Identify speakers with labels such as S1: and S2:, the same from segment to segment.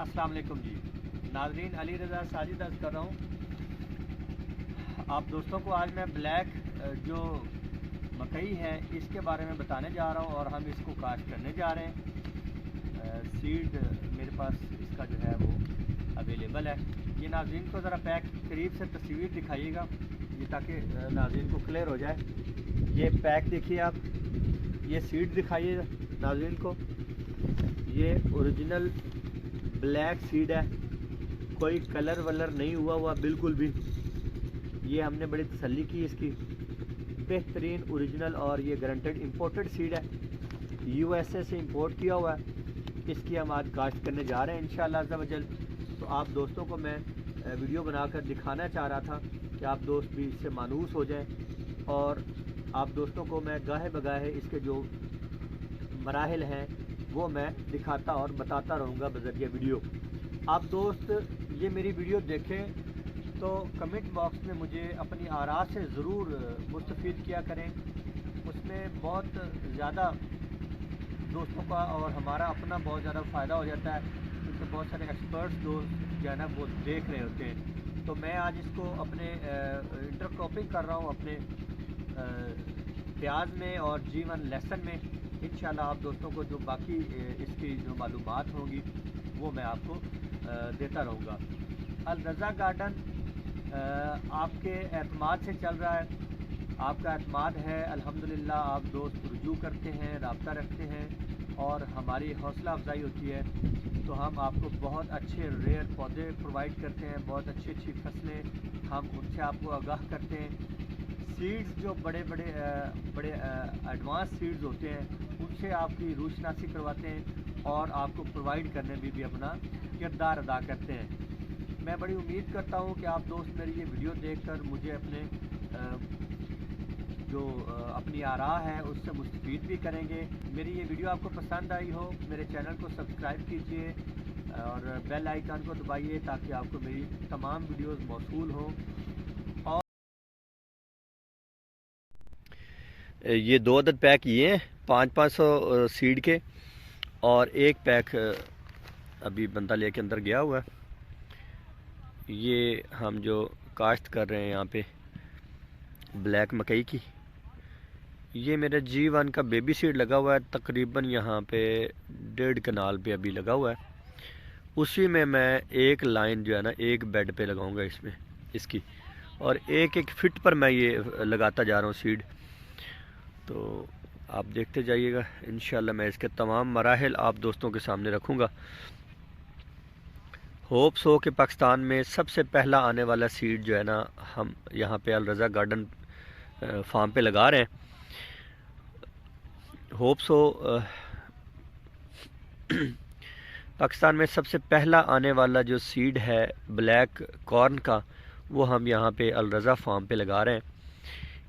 S1: अस्सलाम वालेकुम जी नाज़रीन, अली रज़ा साजिद अर्ज़ कर रहा हूँ आप दोस्तों को। आज मैं ब्लैक जो मकई है इसके बारे में बताने जा रहा हूँ और हम इसको काश्त करने जा रहे हैं। सीड मेरे पास इसका जो है वो अवेलेबल है। ये नाज़रीन को ज़रा पैक करीब से तस्वीर दिखाइएगा ये, ताकि नाज़रीन को क्लियर हो जाए। ये पैक देखिए आप, ये सीड दिखाइए नाज़रीन को। ये ओरिजिनल ब्लैक सीड है, कोई कलर वलर नहीं हुआ बिल्कुल भी। ये हमने बड़ी तसल्ली की इसकी, बेहतरीन ओरिजिनल और ये गारंटेड इंपोर्टेड सीड है, यूएसए से इंपोर्ट किया हुआ है। इसकी हम आज काश्त करने जा रहे हैं इंशाअल्लाह अज़्ज़ा वजल। तो आप दोस्तों को मैं वीडियो बनाकर दिखाना चाह रहा था कि आप दोस्त भी इससे मानूस हो जाएं, और आप दोस्तों को मैं गाहे बगाहे इसके जो मराहिल हैं वो मैं दिखाता और बताता रहूँगा बज़रिए वीडियो। आप दोस्त ये मेरी वीडियो देखें तो कमेंट बॉक्स में मुझे अपनी आरा से ज़रूर मुस्तफ़ीद किया करें। उसमें बहुत ज़्यादा दोस्तों का और हमारा अपना बहुत ज़्यादा फ़ायदा हो जाता है, क्योंकि बहुत सारे एक्सपर्ट्स दोस्त जो है ना वो देख रहे होते हैं। तो मैं आज इसको अपने इंटरक्रॉपिंग कर रहा हूँ अपने प्याज में और G1 लहसुन में। इंशाल्लाह आप दोस्तों को जो बाकी इसकी जो मालूमात होंगी वो मैं आपको देता रहूँगा। अल रज़ा गार्डन आपके एतमाद से चल रहा है, आपका एतमाद है अल्हम्दुलिल्लाह। आप दोस्त रुजू करते हैं, राब्ता रखते हैं और हमारी हौसला अफजाई होती है। तो हम आपको बहुत अच्छे रेयर पौधे प्रोवाइड करते हैं, बहुत अच्छी फसलें हम उनसे आपको आगाह करते हैं। सीड्स जो बड़े एडवांस सीड्स होते हैं उनसे आपकी रूशनासी करवाते हैं और आपको प्रोवाइड करने में भी अपना किरदार अदा करते हैं। मैं बड़ी उम्मीद करता हूँ कि आप दोस्त मेरी ये वीडियो देखकर मुझे अपने अपनी आरा है उससे मुस्तफ़ीद भी करेंगे। मेरी ये वीडियो आपको पसंद आई हो, मेरे चैनल को सब्सक्राइब कीजिए और बेल आइकन को दबाइए ताकि आपको मेरी तमाम वीडियोस मौसूल हों। और ये 2 अदद पैक ये हैं 500 सीड के, और एक पैक अभी बंदा लेके अंदर गया हुआ है। ये हम जो काश्त कर रहे हैं यहाँ पे ब्लैक मकई की, ये मेरा G1 का बेबी सीड लगा हुआ है, तकरीबन यहाँ पे 1.5 कनाल पे अभी लगा हुआ है। उसी में मैं एक लाइन जो है ना एक बेड पे लगाऊंगा इसमें इसकी, और एक एक फिट पर मैं ये लगाता जा रहा हूँ सीड। तो आप देखते जाइएगा, इंशाल्लाह मैं इसके तमाम मराहिल आप दोस्तों के सामने रखूँगा। होप्स हो कि पाकिस्तान में सबसे पहला आने वाला सीड जो है ना हम यहाँ पे अल रज़ा गार्डन फार्म पे लगा रहे हैं। होप्स हो पाकिस्तान में सबसे पहला आने वाला जो सीड है ब्लैक कॉर्न का, वो हम यहाँ पे अल रज़ा फार्म पे लगा रहे हैं।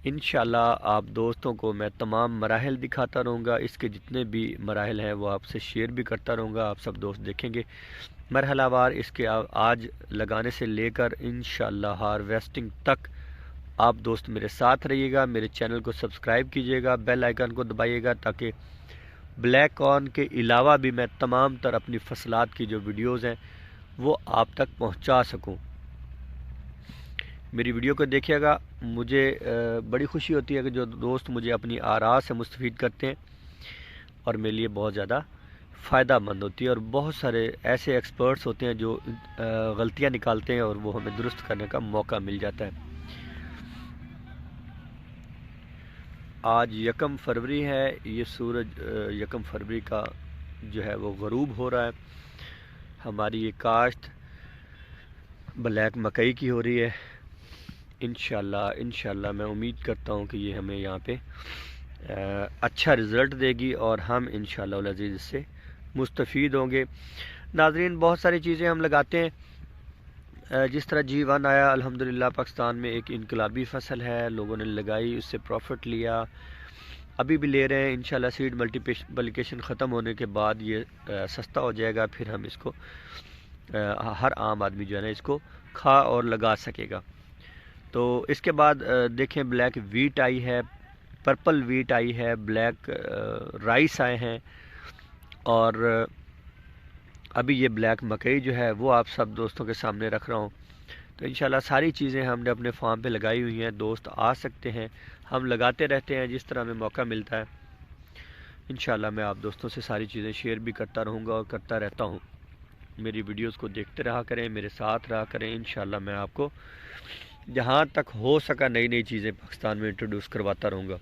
S1: इंशाल्लाह आप दोस्तों को मैं तमाम मराहिल दिखाता रहूँगा, इसके जितने भी मराहिल हैं वो आपसे शेयर भी करता रहूँगा। आप सब दोस्त देखेंगे मरहलावार इसके आज लगाने से लेकर इंशाल्लाह हार्वेस्टिंग तक। आप दोस्त मेरे साथ रहिएगा, मेरे चैनल को सब्सक्राइब कीजिएगा, बेल आइकन को दबाइएगा ताकि ब्लैक कॉर्न के अलावा भी मैं तमाम तर अपनी फसलात की जो वीडियोस हैं वो आप तक पहुंचा सकूं। मेरी वीडियो को देखिएगा, मुझे बड़ी खुशी होती है कि जो दोस्त मुझे अपनी आरा से मुस्तफ़ीद करते हैं और मेरे लिए बहुत ज़्यादा फ़ायदा मंद होती है। और बहुत सारे ऐसे एक्सपर्ट्स होते हैं जो गलतियां निकालते हैं और वो हमें दुरुस्त करने का मौका मिल जाता है। आज 1 फरवरी है, ये सूरज 1 फरवरी का जो है वो ग़रूब हो रहा है। हमारी ये काश्त ब्लैक मकई की हो रही है। इंशाल्लाह मैं उम्मीद करता हूँ कि ये हमें यहाँ पे अच्छा रिज़ल्ट देगी और हम इंशाल्लाह उल अज़ीज़ इससे मुस्तफ़ीद होंगे। नाज़रीन बहुत सारी चीज़ें हम लगाते हैं, जिस तरह G1 आया अल्हम्दुलिल्लाह पाकिस्तान में एक इनकलाबी फसल है, लोगों ने लगाई, उससे प्रॉफिट लिया, अभी भी ले रहे हैं। इंशाल्लाह सीड मल्टीप्लिकेशन ख़त्म होने के बाद ये सस्ता हो जाएगा, फिर हम इसको हर आम आदमी जो है ना इसको खा और लगा सकेगा। तो इसके बाद देखें ब्लैक वीट आई है, पर्पल वीट आई है, ब्लैक राइस आए हैं, और ابھی یہ بلیک مکئی جو ہے وہ آپ سب دوستوں کے سامنے رکھ رہا ہوں. تو انشاءاللہ ساری چیزیں ہم نے اپنے فارم پہ لگائی ہوئی ہیں. دوست آ سکتے ہیں, ہم لگاتے رہتے ہیں جس طرح ہمیں موقع ملتا ہے. انشاءاللہ میں آپ دوستوں سے ساری چیزیں شیئر بھی کرتا رہوں گا اور کرتا رہتا ہوں. میری ویڈیوز کو دیکھتے رہا کریں, میرے ساتھ رہا کریں. انشاءاللہ میں آپ کو جہاں تک ہو سکا نئی نئی چیزیں پاکستان میں انٹروڈیوس کرواتا رہوں گا.